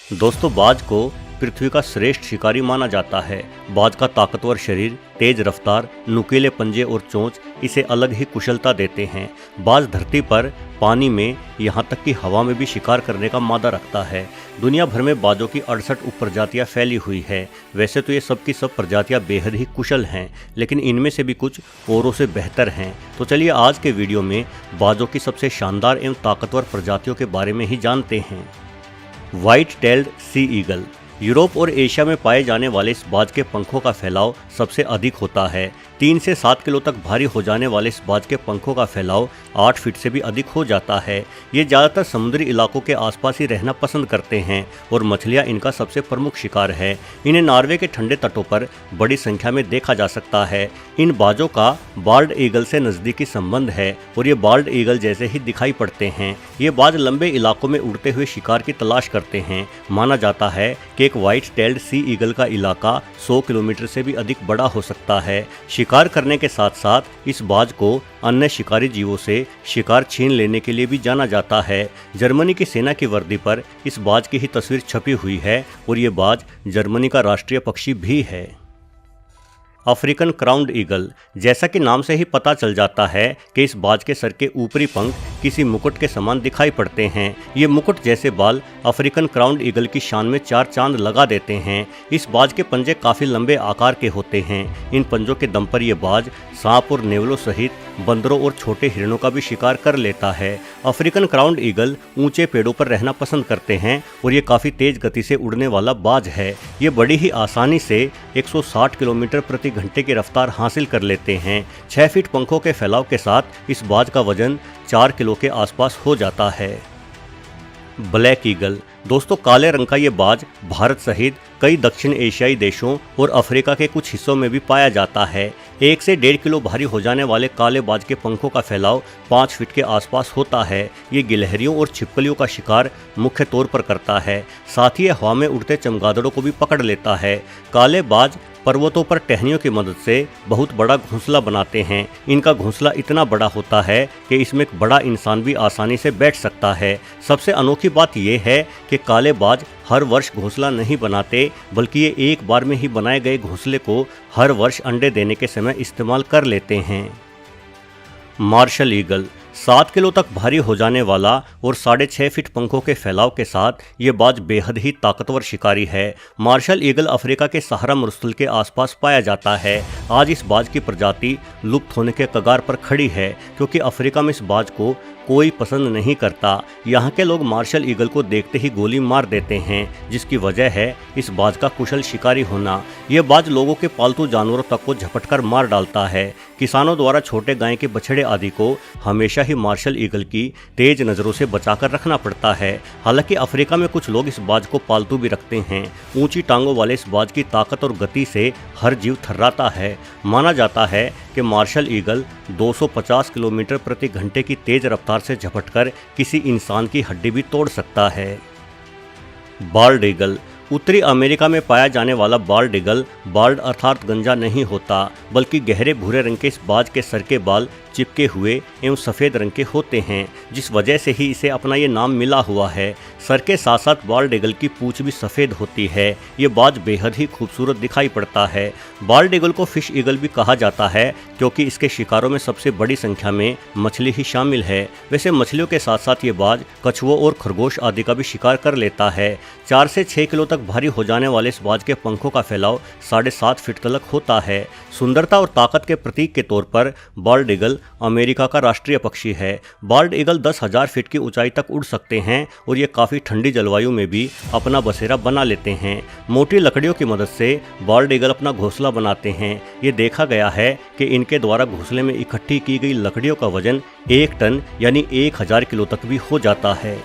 दोस्तों, बाज को पृथ्वी का श्रेष्ठ शिकारी माना जाता है। बाज का ताकतवर शरीर, तेज रफ्तार, नुकीले पंजे और चोंच इसे अलग ही कुशलता देते हैं। बाज धरती पर, पानी में, यहाँ तक कि हवा में भी शिकार करने का मादा रखता है। दुनिया भर में बाजों की 68 उपप्रजातियाँ फैली हुई है। वैसे तो ये सब की सब प्रजातियाँ बेहद ही कुशल हैं, लेकिन इनमें से भी कुछ औरों से बेहतर हैं। तो चलिए आज के वीडियो में बाजों की सबसे शानदार एवं ताकतवर प्रजातियों के बारे में ही जानते हैं। व्हाइट टेल्ड सी ईगल। यूरोप और एशिया में पाए जाने वाले इस बाज के पंखों का फैलाव सबसे अधिक होता है। 3 से 7 किलो तक भारी हो जाने वाले इस बाज के पंखों का फैलाव 8 फीट से भी अधिक हो जाता है। ये ज़्यादातर समुद्री इलाकों के आसपास ही रहना पसंद करते हैं और मछलियाँ इनका सबसे प्रमुख शिकार है। इन्हें नॉर्वे के ठंडे तटों पर बड़ी संख्या में देखा जा सकता है। इन बाजों का बाल्ड ईगल से नज़दीकी संबंध है और ये बाल्ड ईगल जैसे ही दिखाई पड़ते हैं। ये बाज लंबे इलाकों में उड़ते हुए शिकार की तलाश करते हैं। माना जाता है कि एक व्हाइट टेल्ड सी ईगल का इलाका 100 किलोमीटर से भी अधिक बड़ा हो सकता है। शिकार करने के साथ साथ इस बाज को अन्य शिकारी जीवों से शिकार छीन लेने के लिए भी जाना जाता है। जर्मनी की सेना की वर्दी पर इस बाज की ही तस्वीर छपी हुई है और ये बाज जर्मनी का राष्ट्रीय पक्षी भी है। African crowned eagle. जैसा कि नाम से ही पता चल जाता है कि इस बाज के सर के ऊपरी पंख किसी मुकुट के समान दिखाई पड़ते हैं। ये मुकुट जैसे बाल अफ्रीकन क्राउन्ड ईगल की शान में 4 चांद लगा देते हैं। इस बाज के पंजे काफ़ी लंबे आकार के होते हैं। इन पंजों के दम पर यह बाज सांप और नेवलों सहित बंदरों और छोटे हिरणों का भी शिकार कर लेता है। अफ्रीकन क्राउन्ड ईगल ऊंचे पेड़ों पर रहना पसंद करते हैं और ये काफ़ी तेज गति से उड़ने वाला बाज है। ये बड़ी ही आसानी से 160 किलोमीटर प्रति घंटे की रफ्तार हासिल कर लेते हैं। 6 फीट पंखों के फैलाव के साथ इस बाज का वजन 4 किलो के आसपास हो जाता है। Black eagle. दोस्तों, काले रंग का ये बाज भारत सहित कई दक्षिण एशियाई देशों और अफ्रीका के कुछ हिस्सों में भी पाया जाता है। 1 से 1.5 किलो भारी हो जाने वाले काले बाज के पंखों का फैलाव 5 फीट के आसपास होता है। ये गिलहरियों और छिपकलियों का शिकार मुख्य तौर पर करता है। साथ ही हवा में उड़ते चमगादड़ों को भी पकड़ लेता है। काले बाज पर्वतों पर टहनियों की मदद से बहुत बड़ा घोंसला बनाते हैं। इनका घोंसला इतना बड़ा होता है कि इसमें एक बड़ा इंसान भी आसानी से बैठ सकता है। सबसे अनोखी बात यह है कि काले बाज हर वर्ष घोंसला नहीं बनाते, बल्कि ये एक बार में ही बनाए गए घोंसले को हर वर्ष अंडे देने के समय इस्तेमाल कर लेते हैं। Martial eagle. 7 किलो तक भारी हो जाने वाला और 6.5 फीट पंखों के फैलाव के साथ ये बाज बेहद ही ताकतवर शिकारी है। मार्शल ईगल अफ्रीका के सहारा मरुस्थल के आसपास पाया जाता है। आज इस बाज की प्रजाति लुप्त होने के कगार पर खड़ी है, क्योंकि अफ्रीका में इस बाज को कोई पसंद नहीं करता। यहाँ के लोग मार्शल ईगल को देखते ही गोली मार देते हैं, जिसकी वजह है इस बाज का कुशल शिकारी होना। यह बाज लोगों के पालतू जानवरों तक को झपटकर मार डालता है। किसानों द्वारा छोटे गाय के बछड़े आदि को हमेशा ही मार्शल ईगल की तेज नज़रों से बचाकर रखना पड़ता है। हालांकि अफ्रीका में कुछ लोग इस बाज को पालतू भी रखते हैं। ऊंची टांगों वाले इस बाज की ताकत और गति से हर जीव थर्राता है। माना जाता है कि मार्शल ईगल 250 किलोमीटर प्रति घंटे की तेज रफ्तार से झपटकर किसी इंसान की हड्डी भी तोड़ सकता है। Bald eagle. उत्तरी अमेरिका में पाया जाने वाला बाल्ड ईगल बाल्ड अर्थात गंजा नहीं होता, बल्कि गहरे भूरे रंग के इस बाज के सर के बाल चिपके हुए एवं सफ़ेद रंग के होते हैं, जिस वजह से ही इसे अपना ये नाम मिला हुआ है। सर के साथ साथ बाल्ड ईगल की पूंछ भी सफ़ेद होती है। ये बाज बेहद ही खूबसूरत दिखाई पड़ता है। बाल्ड ईगल को फिश ईगल भी कहा जाता है, क्योंकि इसके शिकारों में सबसे बड़ी संख्या में मछली ही शामिल है। वैसे मछलियों के साथ साथ ये बाज कछुओं और खरगोश आदि का भी शिकार कर लेता है। 4 से 6 किलो तक भारी हो जाने वाले इस बाज के पंखों का फैलाव 7.5 फीट तक होता है। सुंदरता और ताकत के प्रतीक के तौर पर बाल्ड ईगल अमेरिका का राष्ट्रीय पक्षी है। बाल्ड ईगल 10,000 फीट की ऊंचाई तक उड़ सकते हैं और ये काफ़ी ठंडी जलवायु में भी अपना बसेरा बना लेते हैं। मोटी लकड़ियों की मदद से बाल्ड ईगल अपना घोंसला बनाते हैं। ये देखा गया है कि इनके द्वारा घोंसले में इकट्ठी की गई लकड़ियों का वजन 1 टन यानी 1000 किलो तक भी हो जाता है।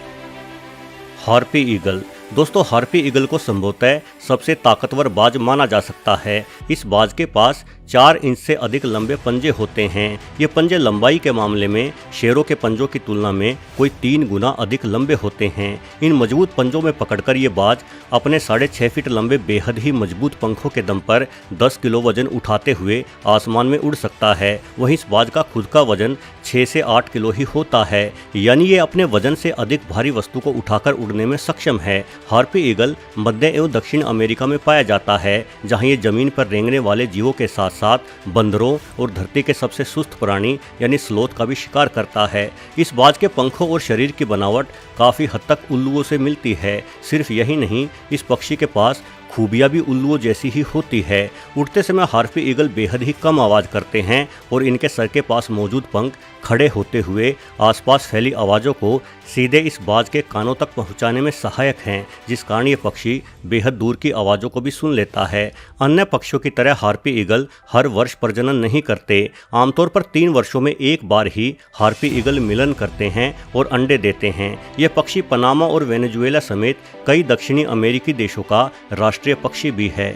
Harpy eagle. दोस्तों, हार्पी ईगल को संभवतः सबसे ताकतवर बाज माना जा सकता है। इस बाज के पास 4 इंच से अधिक लंबे पंजे होते हैं। ये पंजे लंबाई के मामले में शेरों के पंजों की तुलना में कोई 3 गुना अधिक लंबे होते हैं। इन मजबूत पंजों में पकड़कर ये बाज अपने 6.5 फीट लंबे बेहद ही मजबूत पंखों के दम पर 10 किलो वजन उठाते हुए आसमान में उड़ सकता है। वहीं इस बाज का खुद का वजन 6 से 8 किलो ही होता है, यानी ये अपने वजन से अधिक भारी वस्तु को उठाकर उड़ने में सक्षम है। हार्पी ईगल मध्य एवं दक्षिण अमेरिका में पाया जाता है, जहां ये जमीन पर रेंगने वाले जीवों के साथ साथ बंदरों और धरती के सबसे सुस्त प्राणी यानी स्लोथ का भी शिकार करता है। इस बाज के पंखों और शरीर की बनावट काफी हद तक उल्लुओं से मिलती है। सिर्फ यही नहीं, इस पक्षी के पास खूबियाँ भी उल्लुओं जैसी ही होती है। उड़ते समय हार्पी ईगल बेहद ही कम आवाज़ करते हैं और इनके सर के पास मौजूद पंख खड़े होते हुए आसपास फैली आवाज़ों को सीधे इस बाज के कानों तक पहुंचाने में सहायक हैं, जिस कारण ये पक्षी बेहद दूर की आवाज़ों को भी सुन लेता है। अन्य पक्षियों की तरह हार्पी ईगल हर वर्ष प्रजनन नहीं करते। आमतौर पर 3 वर्षों में एक बार ही हार्पी ईगल मिलन करते हैं और अंडे देते हैं। ये पक्षी पनामा और वेनेजुएला समेत कई दक्षिणी अमेरिकी देशों का राष्ट्रीय पक्षी भी है।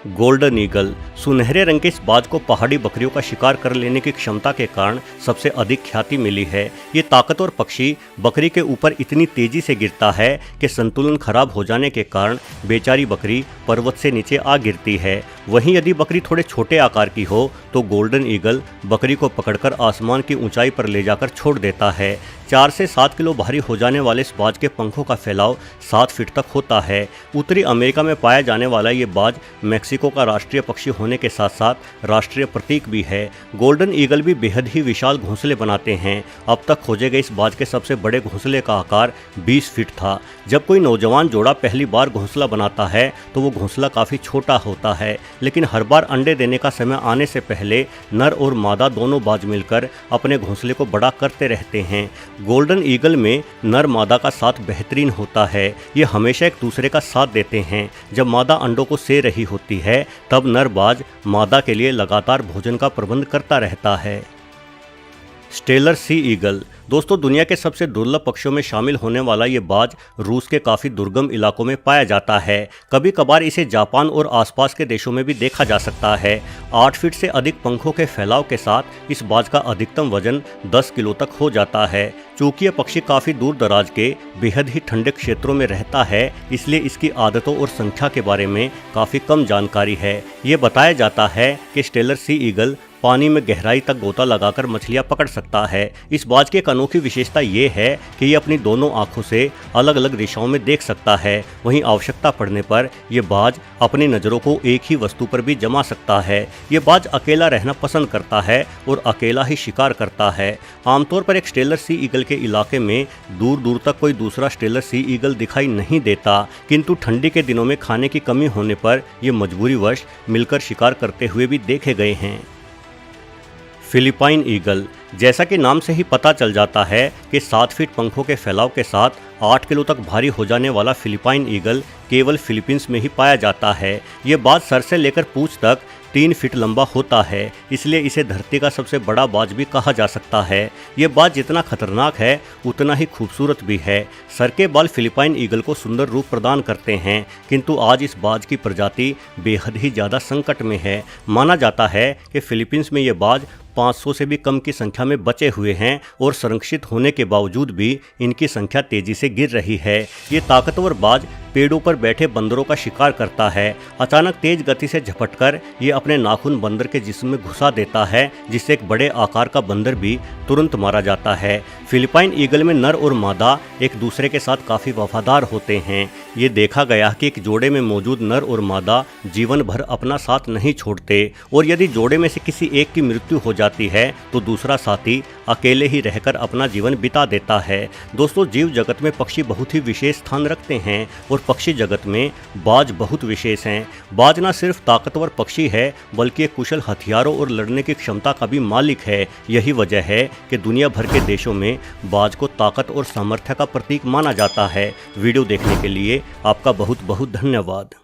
गोल्डन ईगल सुनहरे रंग के इस बाज को पहाड़ी बकरियों का शिकार कर लेने की क्षमता के कारण सबसे अधिक ख्याति मिली है। ये ताकतवर पक्षी बकरी के ऊपर इतनी तेजी से गिरता है कि संतुलन खराब हो जाने के कारण बेचारी बकरी पर्वत से नीचे आ गिरती है। वहीं यदि बकरी थोड़े छोटे आकार की हो तो गोल्डन ईगल बकरी को पकड़कर आसमान की ऊंचाई पर ले जाकर छोड़ देता है। 4 से 7 किलो भारी हो जाने वाले इस बाज के पंखों का फैलाव 7 फीट तक होता है। उत्तरी अमेरिका में पाया जाने वाला ये बाज मेक्सिको का राष्ट्रीय पक्षी होने के साथ साथ राष्ट्रीय प्रतीक भी है। गोल्डन ईगल भी बेहद ही विशाल घोंसले बनाते हैं। अब तक खोजे गए इस बाज के सबसे बड़े घोंसले का आकार 20 फीट था। जब कोई नौजवान जोड़ा पहली बार घोंसला बनाता है तो वो घोंसला काफ़ी छोटा होता है, लेकिन हर बार अंडे देने का समय आने से पहले नर और मादा दोनों बाज मिलकर अपने घोंसले को बड़ा करते रहते हैं। गोल्डन ईगल में नर मादा का साथ बेहतरीन होता है। ये हमेशा एक दूसरे का साथ देते हैं। जब मादा अंडों को से रही होती है तब नर बाज मादा के लिए लगातार भोजन का प्रबंध करता रहता है। स्टेलर सी ईगल दोस्तों, दुनिया के सबसे दुर्लभ पक्षियों में शामिल होने वाला ये बाज रूस के काफ़ी दुर्गम इलाकों में पाया जाता है। कभी कभार इसे जापान और आसपास के देशों में भी देखा जा सकता है। 8 फीट से अधिक पंखों के फैलाव के साथ इस बाज का अधिकतम वजन 10 किलो तक हो जाता है। चूंकि यह पक्षी काफ़ी दूर दराज के बेहद ही ठंडे क्षेत्रों में रहता है, इसलिए इसकी आदतों और संख्या के बारे में काफ़ी कम जानकारी है। ये बताया जाता है कि स्टेलर सी ईगल पानी में गहराई तक गोता लगाकर मछलियां पकड़ सकता है। इस बाज की एक अनोखी विशेषता ये है कि ये अपनी दोनों आंखों से अलग अलग दिशाओं में देख सकता है। वहीं आवश्यकता पड़ने पर यह बाज अपनी नज़रों को एक ही वस्तु पर भी जमा सकता है। ये बाज अकेला रहना पसंद करता है और अकेला ही शिकार करता है। आमतौर पर एक स्टेलर सी ईगल के इलाके में दूर दूर तक कोई दूसरा स्टेलर सी ईगल दिखाई नहीं देता, किंतु ठंडी के दिनों में खाने की कमी होने पर ये मजबूरीवश मिलकर शिकार करते हुए भी देखे गए हैं। फिलिपाइन ईगल, जैसा कि नाम से ही पता चल जाता है कि 7 फीट पंखों के फैलाव के साथ 8 किलो तक भारी हो जाने वाला फिलिपाइन ईगल केवल फिलीपींस में ही पाया जाता है। ये बाज सर से लेकर पूंछ तक 3 फीट लंबा होता है, इसलिए इसे धरती का सबसे बड़ा बाज भी कहा जा सकता है। ये बाज जितना खतरनाक है उतना ही खूबसूरत भी है। सर के बाल फिलिपाइन ईगल को सुंदर रूप प्रदान करते हैं, किंतु आज इस बाज की प्रजाति बेहद ही ज़्यादा संकट में है। माना जाता है कि फिलीपींस में ये बाज 500 से भी कम की संख्या में बचे हुए हैं और संरक्षित होने के बावजूद भी इनकी संख्या तेजी से गिर रही है। ये ताकतवर बाज पेड़ों पर बैठे बंदरों का शिकार करता है। अचानक तेज गति से झपटकर ये अपने नाखून बंदर के जिस्म में घुसा देता है, जिससे एक बड़े आकार का बंदर भी तुरंत मारा जाता है। फिलिपाइन ईगल में नर और मादा एक दूसरे के साथ काफ़ी वफादार होते हैं। ये देखा गया कि एक जोड़े में मौजूद नर और मादा जीवन भर अपना साथ नहीं छोड़ते और यदि जोड़े में से किसी एक की मृत्यु हो जाती है तो दूसरा साथी अकेले ही रहकर अपना जीवन बिता देता है। दोस्तों, जीव जगत में पक्षी बहुत ही विशेष स्थान रखते हैं और पक्षी जगत में बाज बहुत विशेष हैं। बाज न सिर्फ ताकतवर पक्षी है बल्कि एक कुशल हथियारों और लड़ने की क्षमता का भी मालिक है। यही वजह है कि दुनिया भर के देशों में बाज को ताकत और सामर्थ्य का प्रतीक माना जाता है। वीडियो देखने के लिए आपका बहुत बहुत धन्यवाद।